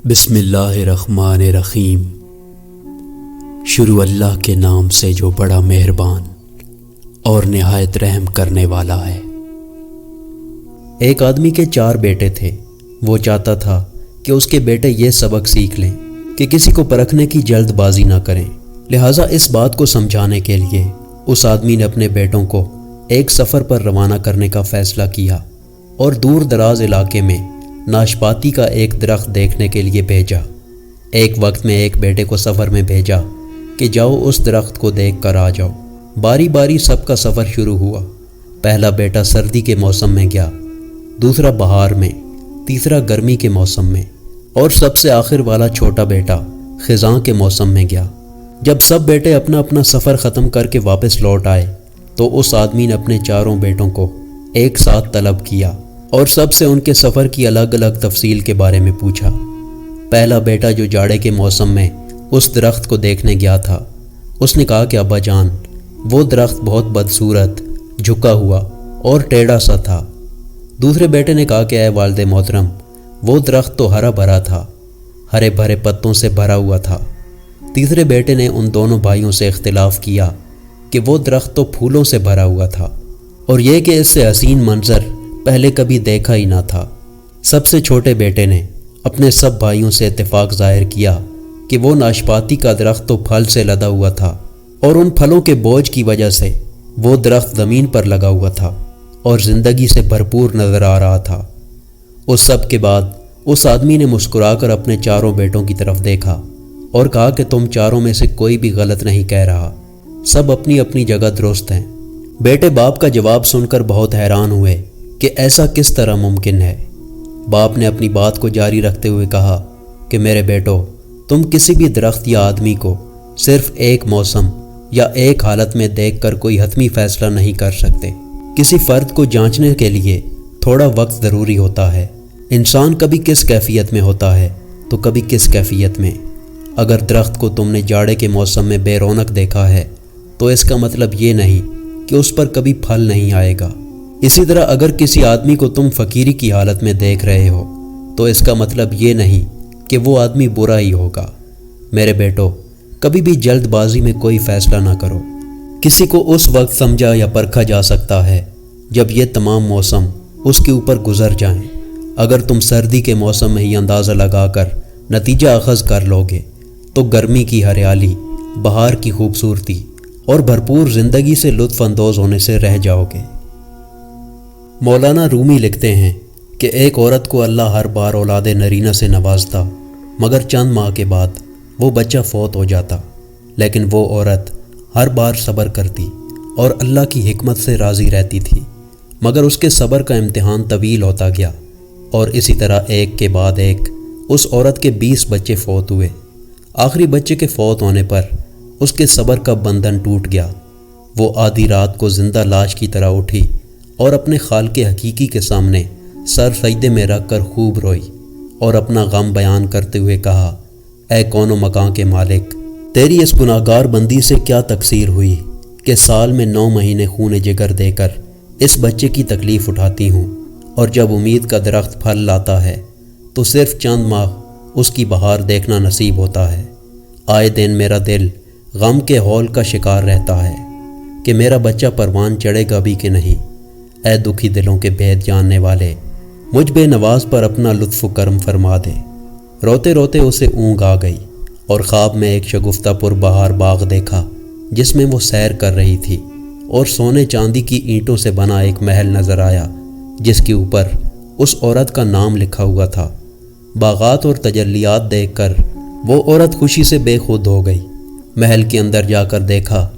بسم اللہ الرحمن الرحیم۔ شروع اللہ کے نام سے جو بڑا مہربان اور نہایت رحم کرنے والا ہے۔ ایک آدمی کے 4 بیٹے تھے۔ وہ چاہتا تھا کہ اس کے بیٹے یہ سبق سیکھ لیں کہ کسی کو پرکھنے کی جلد بازی نہ کریں۔ لہٰذا اس بات کو سمجھانے کے لیے اس آدمی نے اپنے بیٹوں کو ایک سفر پر روانہ کرنے کا فیصلہ کیا اور دور دراز علاقے میں ناشپاتی کا ایک درخت دیکھنے کے لیے بھیجا۔ ایک وقت میں ایک بیٹے کو سفر میں بھیجا کہ جاؤ اس درخت کو دیکھ کر آ جاؤ۔ باری باری سب کا سفر شروع ہوا۔ پہلا بیٹا سردی کے موسم میں گیا، دوسرا بہار میں، تیسرا گرمی کے موسم میں اور سب سے آخر والا چھوٹا بیٹا خزاں کے موسم میں گیا۔ جب سب بیٹے اپنا اپنا سفر ختم کر کے واپس لوٹ آئے تو اس آدمی نے اپنے 4 بیٹوں کو ایک ساتھ طلب کیا اور سب سے ان کے سفر کی الگ الگ تفصیل کے بارے میں پوچھا۔ پہلا بیٹا جو جاڑے کے موسم میں اس درخت کو دیکھنے گیا تھا، اس نے کہا کہ ابا جان، وہ درخت بہت بدصورت، جھکا ہوا اور ٹیڑھا سا تھا۔ دوسرے بیٹے نے کہا کہ اے والد محترم، وہ درخت تو ہرا بھرا تھا، ہرے بھرے پتوں سے بھرا ہوا تھا۔ تیسرے بیٹے نے ان دونوں بھائیوں سے اختلاف کیا کہ وہ درخت تو پھولوں سے بھرا ہوا تھا اور یہ کہ اس سے حسین منظر پہلے کبھی دیکھا ہی نہ تھا۔ سب سے چھوٹے بیٹے نے اپنے سب بھائیوں سے اتفاق ظاہر کیا کہ وہ ناشپاتی کا درخت تو پھل سے لدا ہوا تھا اور ان پھلوں کے بوجھ کی وجہ سے وہ درخت زمین پر لگا ہوا تھا اور زندگی سے بھرپور نظر آ رہا تھا۔ اس سب کے بعد اس آدمی نے مسکرا کر اپنے 4 بیٹوں کی طرف دیکھا اور کہا کہ تم 4 میں سے کوئی بھی غلط نہیں کہہ رہا، سب اپنی اپنی جگہ درست ہیں۔ بیٹے باپ کا جواب سن کر بہت حیران ہوئے کہ ایسا کس طرح ممکن ہے۔ باپ نے اپنی بات کو جاری رکھتے ہوئے کہا کہ میرے بیٹو، تم کسی بھی درخت یا آدمی کو صرف ایک موسم یا ایک حالت میں دیکھ کر کوئی حتمی فیصلہ نہیں کر سکتے۔ کسی فرد کو جانچنے کے لیے تھوڑا وقت ضروری ہوتا ہے۔ انسان کبھی کس کیفیت میں ہوتا ہے تو کبھی کس کیفیت میں۔ اگر درخت کو تم نے جاڑے کے موسم میں بے رونق دیکھا ہے تو اس کا مطلب یہ نہیں کہ اس پر کبھی پھل نہیں آئے گا۔ اسی طرح اگر کسی آدمی کو تم فقیری کی حالت میں دیکھ رہے ہو تو اس کا مطلب یہ نہیں کہ وہ آدمی برا ہی ہوگا۔ میرے بیٹو، کبھی بھی جلد بازی میں کوئی فیصلہ نہ کرو۔ کسی کو اس وقت سمجھا یا پرکھا جا سکتا ہے جب یہ تمام موسم اس کے اوپر گزر جائیں۔ اگر تم سردی کے موسم میں ہی اندازہ لگا کر نتیجہ اخذ کر لو گے تو گرمی کی ہریالی، بہار کی خوبصورتی اور بھرپور زندگی سے لطف اندوز ہونے سے رہ جاؤ گے۔ مولانا رومی لکھتے ہیں کہ ایک عورت کو اللہ ہر بار اولاد نرینہ سے نوازتا، مگر چند ماہ کے بعد وہ بچہ فوت ہو جاتا، لیکن وہ عورت ہر بار صبر کرتی اور اللہ کی حکمت سے راضی رہتی تھی، مگر اس کے صبر کا امتحان طویل ہوتا گیا اور اسی طرح ایک کے بعد ایک اس عورت کے 20 بچے فوت ہوئے۔ آخری بچے کے فوت ہونے پر اس کے صبر کا بندھن ٹوٹ گیا۔ وہ آدھی رات کو زندہ لاش کی طرح اٹھی اور اپنے خالق حقیقی کے سامنے سر سجدے میں رکھ کر خوب روئی اور اپنا غم بیان کرتے ہوئے کہا، اے کون و مکان کے مالک، تیری اس گناہگار بندی سے کیا تقصیر ہوئی کہ سال میں 9 مہینے خون جگر دے کر اس بچے کی تکلیف اٹھاتی ہوں، اور جب امید کا درخت پھل لاتا ہے تو صرف چند ماہ اس کی بہار دیکھنا نصیب ہوتا ہے۔ آئے دن میرا دل غم کے ہول کا شکار رہتا ہے کہ میرا بچہ پروان چڑھے گا بھی کہ نہیں۔ اے دکھی دلوں کے بھید جاننے والے، مجھ بے نواز پر اپنا لطف و کرم فرما دے۔ روتے روتے اسے اونگ آ گئی اور خواب میں ایک شگفتہ پر بہار باغ دیکھا جس میں وہ سیر کر رہی تھی، اور سونے چاندی کی اینٹوں سے بنا ایک محل نظر آیا جس کے اوپر اس عورت کا نام لکھا ہوا تھا۔ باغات اور تجلیات دیکھ کر وہ عورت خوشی سے بے خود ہو گئی۔ محل کے اندر جا کر دیکھا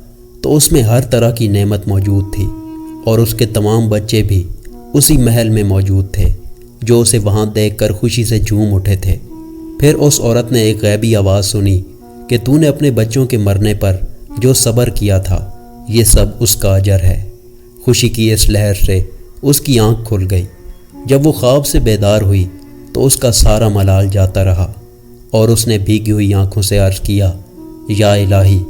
تو اس میں ہر طرح کی نعمت موجود تھی اور اس کے تمام بچے بھی اسی محل میں موجود تھے جو اسے وہاں دیکھ کر خوشی سے جھوم اٹھے تھے۔ پھر اس عورت نے ایک غیبی آواز سنی کہ تو نے اپنے بچوں کے مرنے پر جو صبر کیا تھا، یہ سب اس کا اجر ہے۔ خوشی کی اس لہر سے اس کی آنکھ کھل گئی۔ جب وہ خواب سے بیدار ہوئی تو اس کا سارا ملال جاتا رہا اور اس نے بھیگی ہوئی آنکھوں سے عرض کیا، یا الہی،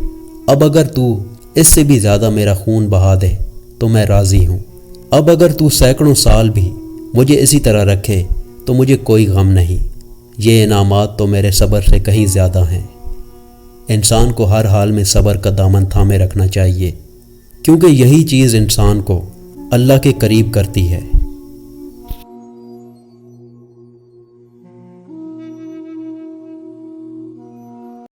اب اگر تو اس سے بھی زیادہ میرا خون بہا دے تو میں راضی ہوں۔ اب اگر تو سینکڑوں سال بھی مجھے اسی طرح رکھے تو مجھے کوئی غم نہیں۔ یہ انعامات تو میرے صبر سے کہیں زیادہ ہیں۔ انسان کو ہر حال میں صبر کا دامن تھامے رکھنا چاہیے، کیونکہ یہی چیز انسان کو اللہ کے قریب کرتی ہے۔